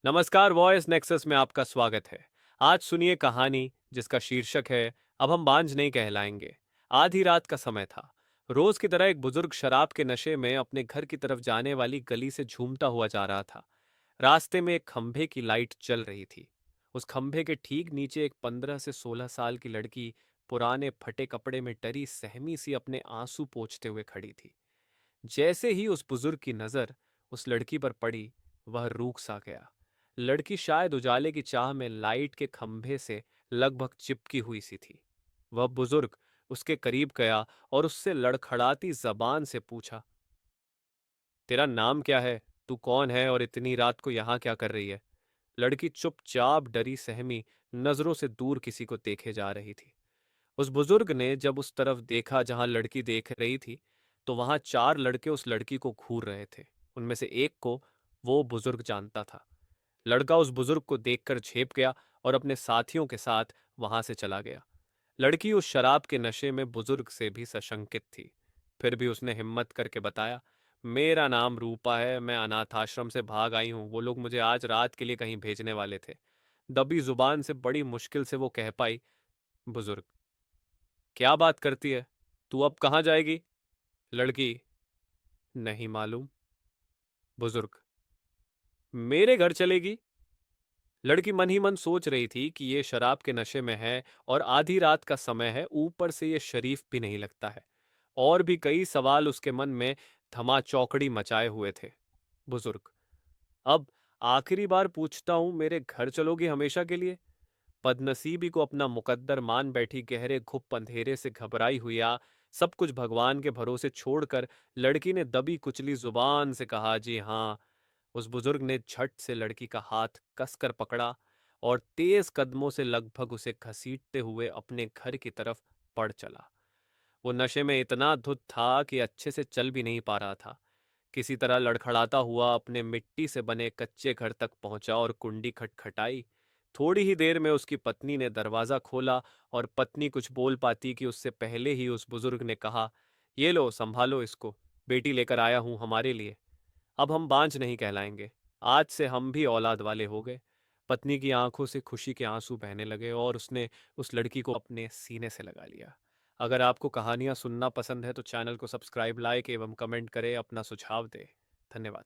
नमस्कार, voice nexus में आपका स्वागत है। आज सुनिए कहानी जिसका शीर्षक है अब हम बांझ नहीं कहलाएंगे। आधी रात का समय था। रोज की तरह एक बुजुर्ग शराब के नशे में अपने घर की तरफ जाने वाली गली से झूमता हुआ जा रहा था। रास्ते में एक खंभे की लाइट जल रही थी। उस खंभे के ठीक नीचे एक 15 से 16 साल की लड़की पुराने फटे कपड़े में डरी सहमी सी अपने आंसू पोंछते हुए खड़ी थी। जैसे ही उस बुजुर्ग की नजर उस लड़की पर पड़ी, वह रूख सा गया। लड़की शायद उजाले की चाह में लाइट के खंभे से लगभग चिपकी हुई सी थी। वह बुजुर्ग उसके करीब गया और उससे लड़खड़ाती जबान से पूछा, तेरा नाम क्या है? तू कौन है और इतनी रात को यहाँ क्या कर रही है? लड़की चुपचाप डरी सहमी नजरों से दूर किसी को देखे जा रही थी। उस बुजुर्ग ने जब उस तरफ देखा जहां लड़की देख रही थी, तो वहां चार लड़के उस लड़की को घूर रहे थे। उनमें से एक को वो बुजुर्ग जानता था। लड़का उस बुजुर्ग को देखकर झेप गया और अपने साथियों के साथ वहां से चला गया। लड़की उस शराब के नशे में बुजुर्ग से भी सशंकित थी। फिर भी उसने हिम्मत करके बताया, मेरा नाम रूपा है, मैं अनाथ आश्रम से भाग आई हूँ, वो लोग मुझे आज रात के लिए कहीं भेजने वाले थे। दबी जुबान से बड़ी मुश्किल से वो कह पाई, बुजुर्ग, क्या बात करती है? तू अब कहाँ जाएगी? लड़की, नहीं मालूम। बुजुर्ग, मेरे घर चलेगी? लड़की मन ही मन सोच रही थी कि ये शराब के नशे में है और आधी रात का समय है, ऊपर से ये शरीफ भी नहीं लगता है। और भी कई सवाल उसके मन में धमा चौकड़ी मचाए हुए थे। बुजुर्ग, अब आखिरी बार पूछता हूं, मेरे घर चलोगी हमेशा के लिए? बदनसीबी को अपना मुकद्दर मान बैठी गहरे घुप अंधेरे से घबराई हुई सब कुछ भगवान के भरोसे छोड़कर लड़की ने दबी कुचली जुबान से कहा, जी हाँ। उस बुजुर्ग ने झट से लड़की का हाथ कसकर पकड़ा और तेज कदमों से लगभग उसे घसीटते हुए अपने घर की तरफ बढ़ चला। वो नशे में इतना धुत था कि अच्छे से चल भी नहीं पा रहा था। किसी तरह लड़खड़ाता हुआ अपने मिट्टी से बने कच्चे घर तक पहुंचा और कुंडी खटखटाई। थोड़ी ही देर में उसकी पत्नी ने दरवाजा खोला और पत्नी कुछ बोल पाती कि उससे पहले ही उस बुजुर्ग ने कहा, ये लो संभालो इसको, बेटी लेकर आया हूं हमारे लिए। अब हम बांझ नहीं कहलाएंगे, आज से हम भी औलाद वाले हो गए। पत्नी की आंखों से खुशी के आंसू बहने लगे और उसने उस लड़की को अपने सीने से लगा लिया। अगर आपको कहानियां सुनना पसंद है तो चैनल को सब्सक्राइब, लाइक एवं कमेंट करें, अपना सुझाव दें। धन्यवाद।